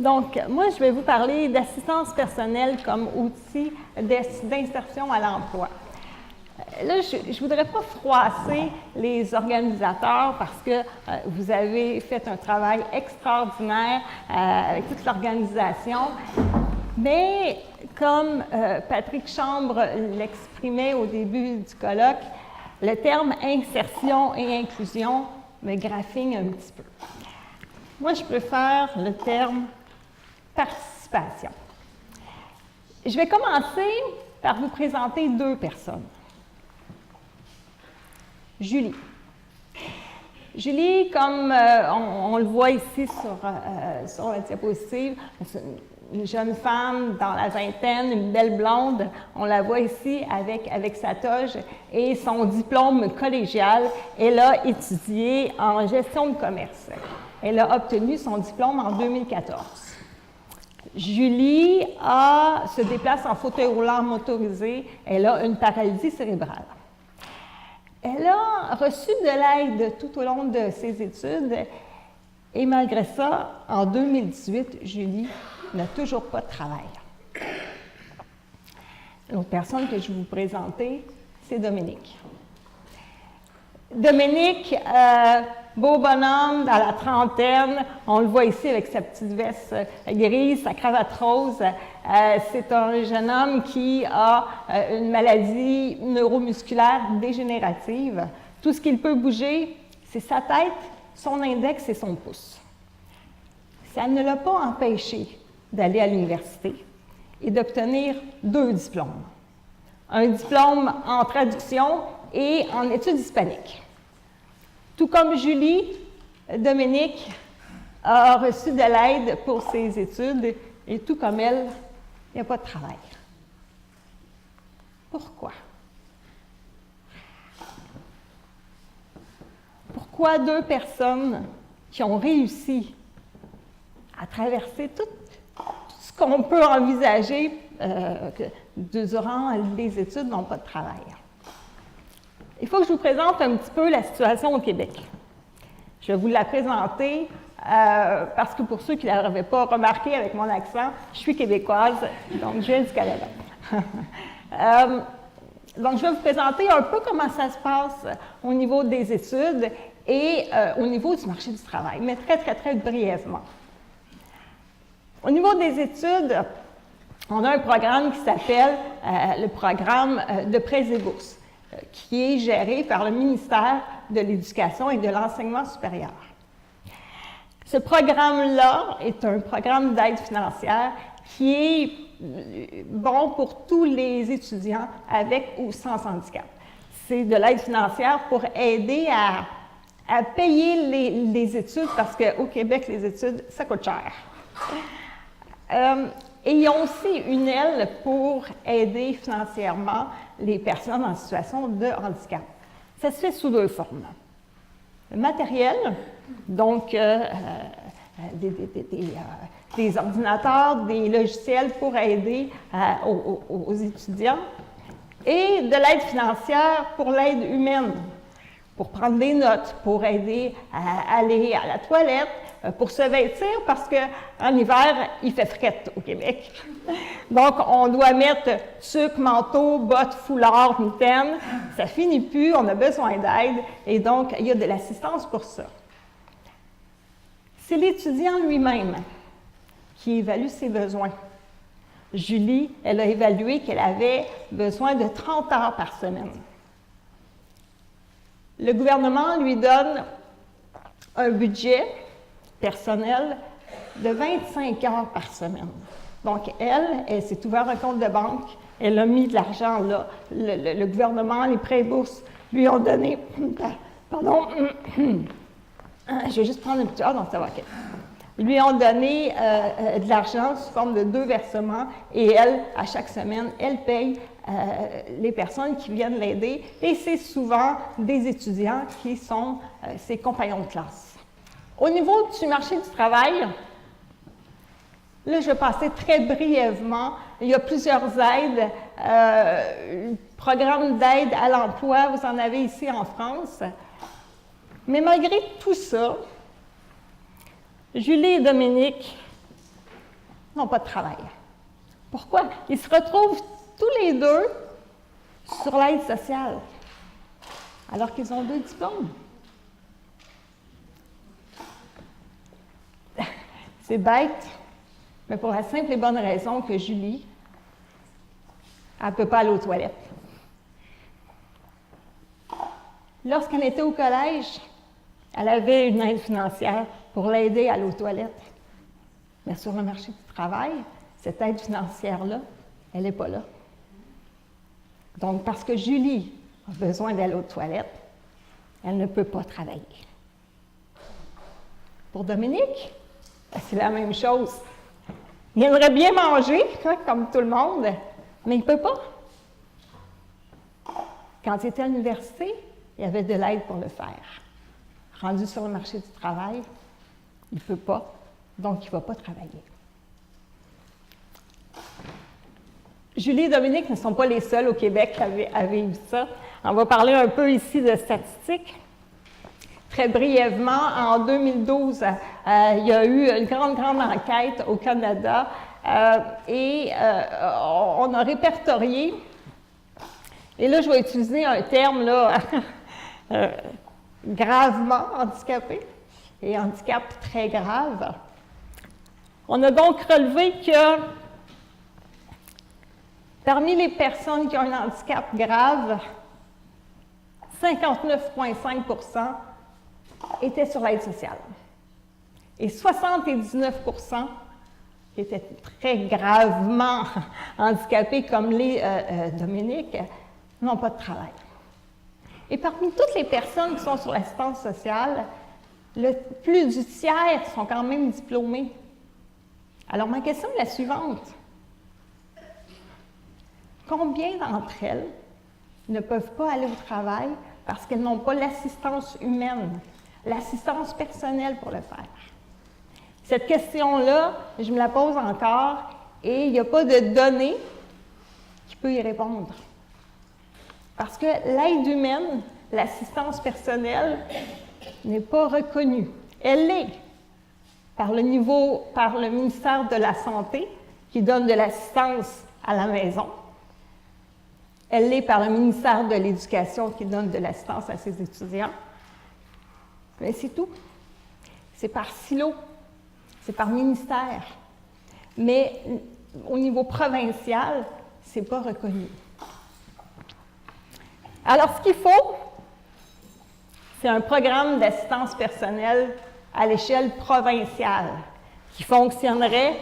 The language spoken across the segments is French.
Donc, moi, je vais vous parler d'assistance personnelle comme outil d'insertion à l'emploi. Là, je ne voudrais pas froisser les organisateurs parce que vous avez fait un travail extraordinaire avec toute l'organisation, mais comme Patrick Chambre l'exprimait au début du colloque, le terme insertion et inclusion me graffine un petit peu. Moi, je préfère le terme participation. Je vais commencer par vous présenter deux personnes. Julie. Julie, comme on le voit ici sur la diapositive, c'est une jeune femme dans la vingtaine, une belle blonde. On la voit ici avec sa toge et son diplôme collégial. Elle a étudié en gestion de commerce. Elle a obtenu son diplôme en 2014. Julie se déplace en fauteuil roulant motorisé. Elle a une paralysie cérébrale. Elle a reçu de l'aide tout au long de ses études et malgré ça, en 2018, Julie n'a toujours pas de travail. L'autre personne que je vais vous présenter, c'est Dominique. Dominique, beau bonhomme dans la trentaine, on le voit ici avec sa petite veste grise, sa cravate rose. C'est un jeune homme qui a une maladie neuromusculaire dégénérative. Tout ce qu'il peut bouger, c'est sa tête, son index et son pouce. Ça ne l'a pas empêché d'aller à l'université et d'obtenir 2 diplômes. Un diplôme en traduction et en études hispaniques. Tout comme Julie, Dominique a reçu de l'aide pour ses études et tout comme elle, il n'y a pas de travail. Pourquoi? Pourquoi 2 personnes qui ont réussi à traverser tout ce qu'on peut envisager durant les études n'ont pas de travail? Il faut que je vous présente un petit peu la situation au Québec. Je vais vous la présenter parce que pour ceux qui ne l'avaient pas remarqué avec mon accent, je suis québécoise, donc je viens du Canada. Donc, je vais vous présenter un peu comment ça se passe au niveau des études et au niveau du marché du travail, mais très, très, très brièvement. Au niveau des études, on a un programme qui s'appelle le programme de prêts et bourses, qui est géré par le ministère de l'Éducation et de l'Enseignement supérieur. Ce programme-là est un programme d'aide financière qui est bon pour tous les étudiants avec ou sans handicap. C'est de l'aide financière pour aider à payer les études parce qu'au Québec, les études, ça coûte cher. Et ils ont aussi une aile pour aider financièrement les personnes en situation de handicap. Ça se fait sous 2 formes. Le matériel, donc des ordinateurs, des logiciels pour aider aux étudiants, et de l'aide financière pour l'aide humaine, pour prendre des notes, pour aider à aller à la toilette, pour se vêtir, parce qu'en hiver, il fait frette au Québec. Donc, on doit mettre tuque, manteau, bottes, foulard, mitaine. Ça finit plus, on a besoin d'aide, et donc, il y a de l'assistance pour ça. C'est l'étudiant lui-même qui évalue ses besoins. Julie, elle a évalué qu'elle avait besoin de 30 heures par semaine. Le gouvernement lui donne un budget personnel de 25 heures par semaine. Donc, elle s'est ouvert un compte de banque, elle a mis de l'argent là. Le gouvernement, les prêts et bourses lui ont donné... Pardon. Je vais juste prendre une petite... Ah non, ça va, OK. Lui ont donné de l'argent sous forme de 2 versements et elle, à chaque semaine, elle paye les personnes qui viennent l'aider et c'est souvent des étudiants qui sont ses compagnons de classe. Au niveau du marché du travail, là, je vais passer très brièvement. Il y a plusieurs aides. Programme d'aide à l'emploi, vous en avez ici en France. Mais malgré tout ça, Julie et Dominique n'ont pas de travail. Pourquoi? Ils se retrouvent tous les deux sur l'aide sociale, alors qu'ils ont 2 diplômes. C'est bête, mais pour la simple et bonne raison que Julie, elle ne peut pas aller aux toilettes. Lorsqu'elle était au collège, elle avait une aide financière pour l'aider à aller aux toilettes. Mais sur le marché du travail, cette aide financière-là, elle n'est pas là. Donc, parce que Julie a besoin d'aller aux toilettes, elle ne peut pas travailler. Pour Dominique, c'est la même chose. Il aimerait bien manger, comme tout le monde, mais il ne peut pas. Quand il était à l'université, il y avait de l'aide pour le faire. Rendu sur le marché du travail, il ne peut pas, donc il ne va pas travailler. Julie et Dominique ne sont pas les seuls au Québec à vivre ça. On va parler un peu ici de statistiques. Très brièvement, en 2012, il y a eu une grande enquête au Canada et on a répertorié, et là je vais utiliser un terme là, gravement handicapé et handicap très grave. On a donc relevé que parmi les personnes qui ont un handicap grave, 59,5% étaient sur l'aide sociale. Et 79% qui étaient très gravement handicapés, comme les Dominique, n'ont pas de travail. Et parmi toutes les personnes qui sont sur l'assistance sociale, le plus du tiers sont quand même diplômés. Alors, ma question est la suivante. Combien d'entre elles ne peuvent pas aller au travail parce qu'elles n'ont pas l'assistance humaine, l'assistance personnelle pour le faire? Cette question-là, je me la pose encore et il n'y a pas de données qui peut y répondre. Parce que l'aide humaine, l'assistance personnelle, n'est pas reconnue. Elle l'est par le ministère de la Santé, qui donne de l'assistance à la maison. Elle l'est par le ministère de l'Éducation, qui donne de l'assistance à ses étudiants. Mais c'est tout. C'est par silo, c'est par ministère. Mais au niveau provincial, ce n'est pas reconnu. Alors, ce qu'il faut, c'est un programme d'assistance personnelle à l'échelle provinciale qui fonctionnerait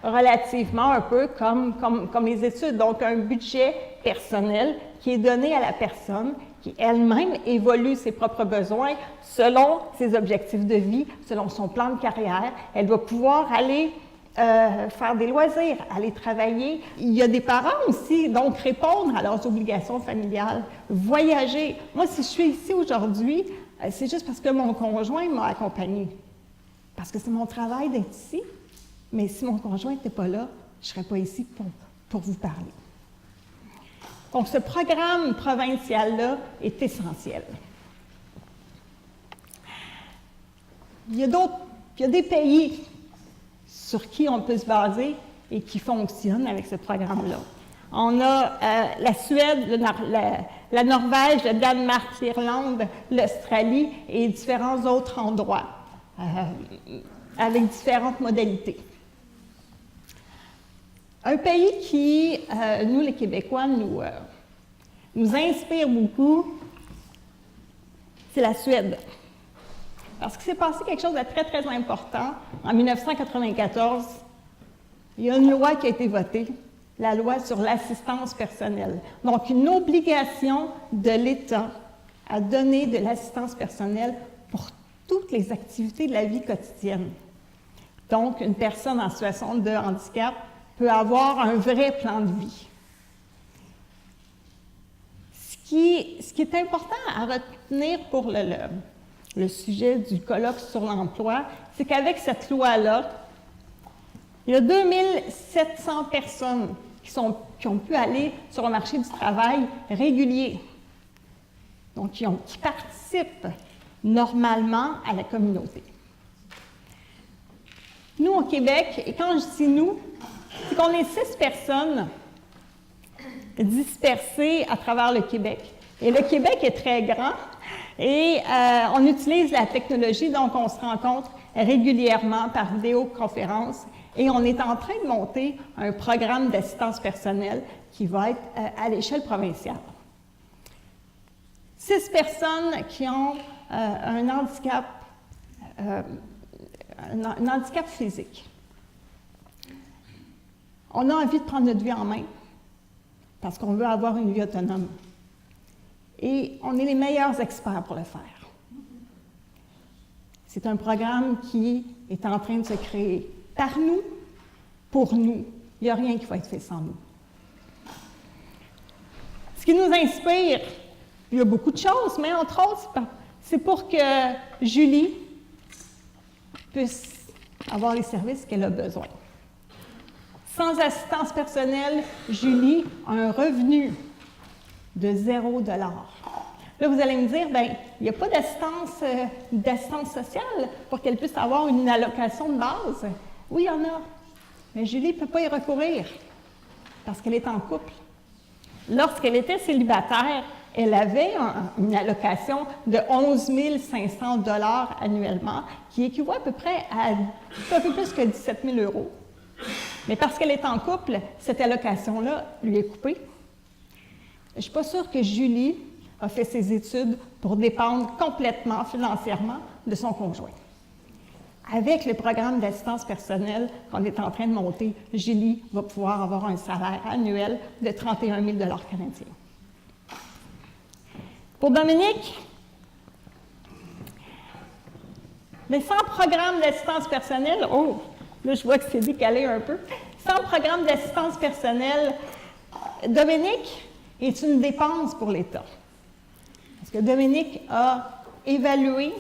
relativement un peu comme les études. Donc, un budget personnel qui est donné à la personne qui elle-même évolue ses propres besoins selon ses objectifs de vie, selon son plan de carrière. Elle va pouvoir aller faire des loisirs, aller travailler. Il y a des parents aussi, donc répondre à leurs obligations familiales, voyager. Moi, si je suis ici aujourd'hui, c'est juste parce que mon conjoint m'a accompagnée. Parce que c'est mon travail d'être ici. Mais si mon conjoint n'était pas là, je ne serais pas ici pour vous parler. Donc, ce programme provincial-là est essentiel. Il y a des pays sur qui on peut se baser et qui fonctionnent avec ce programme-là. On a la Suède, la Norvège, le Danemark, l'Irlande, l'Australie et différents autres endroits avec différentes modalités. Un pays qui, nous les Québécois, nous inspire beaucoup, c'est la Suède. Parce qu'il s'est passé quelque chose de très important. En 1994, il y a une loi qui a été votée, la loi sur l'assistance personnelle. Donc, une obligation de l'État à donner de l'assistance personnelle pour toutes les activités de la vie quotidienne. Donc, une personne en situation de handicap peut avoir un vrai plan de vie. Ce qui est important à retenir pour le sujet du colloque sur l'emploi, c'est qu'avec cette loi-là, il y a 2700 personnes qui ont pu aller sur le marché du travail régulier, donc qui participent normalement à la communauté. Nous, au Québec, et quand je dis nous, c'est qu'on est 6 personnes dispersées à travers le Québec. Et le Québec est très grand et on utilise la technologie, donc on se rencontre régulièrement par vidéoconférence et on est en train de monter un programme d'assistance personnelle qui va être à l'échelle provinciale. 6 personnes qui ont un handicap physique. On a envie de prendre notre vie en main parce qu'on veut avoir une vie autonome. Et on est les meilleurs experts pour le faire. C'est un programme qui est en train de se créer par nous, pour nous. Il n'y a rien qui va être fait sans nous. Ce qui nous inspire, il y a beaucoup de choses, mais entre autres, c'est pour que Julie puisse avoir les services qu'elle a besoin. Sans assistance personnelle, Julie a un revenu de 0 $. Là, vous allez me dire, bien, il n'y a pas d'assistance sociale pour qu'elle puisse avoir une allocation de base. Oui, il y en a. Mais Julie ne peut pas y recourir parce qu'elle est en couple. Lorsqu'elle était célibataire, elle avait une allocation de 11 500 $ annuellement, qui équivaut à peu près à un peu plus que 17 000 €. Mais parce qu'elle est en couple, cette allocation-là lui est coupée. Je ne suis pas sûre que Julie a fait ses études pour dépendre complètement financièrement de son conjoint. Avec le programme d'assistance personnelle qu'on est en train de monter, Julie va pouvoir avoir un salaire annuel de 31 000 $ canadiens. Pour Dominique, mais sans programme d'assistance personnelle, oh, là je vois que c'est décalé un peu, sans programme d'assistance personnelle, Dominique est une dépense pour l'État. Parce que Dominique a évalué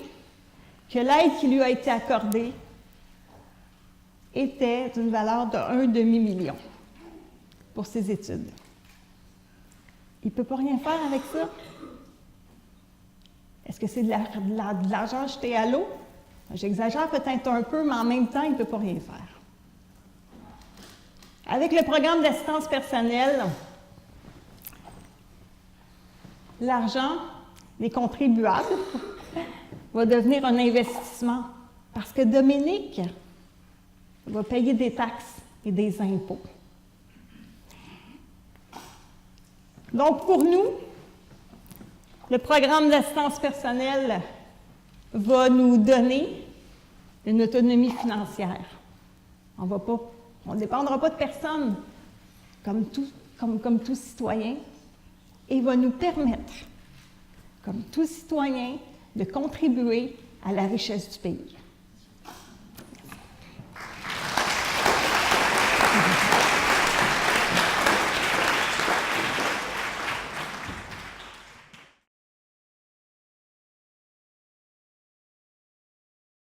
que l'aide qui lui a été accordée était d'une valeur de 1,5 million pour ses études. Il ne peut pas rien faire avec ça. Est-ce que c'est de l'argent jeté à l'eau? J'exagère peut-être un peu, mais en même temps, il ne peut pas rien faire. Avec le programme d'assistance personnelle, l'argent des contribuables va devenir un investissement parce que Dominique va payer des taxes et des impôts. Donc, pour nous, le programme d'assistance personnelle va nous donner une autonomie financière. On ne dépendra pas de personne comme tout citoyen et va nous permettre, comme tout citoyen, de contribuer à la richesse du pays.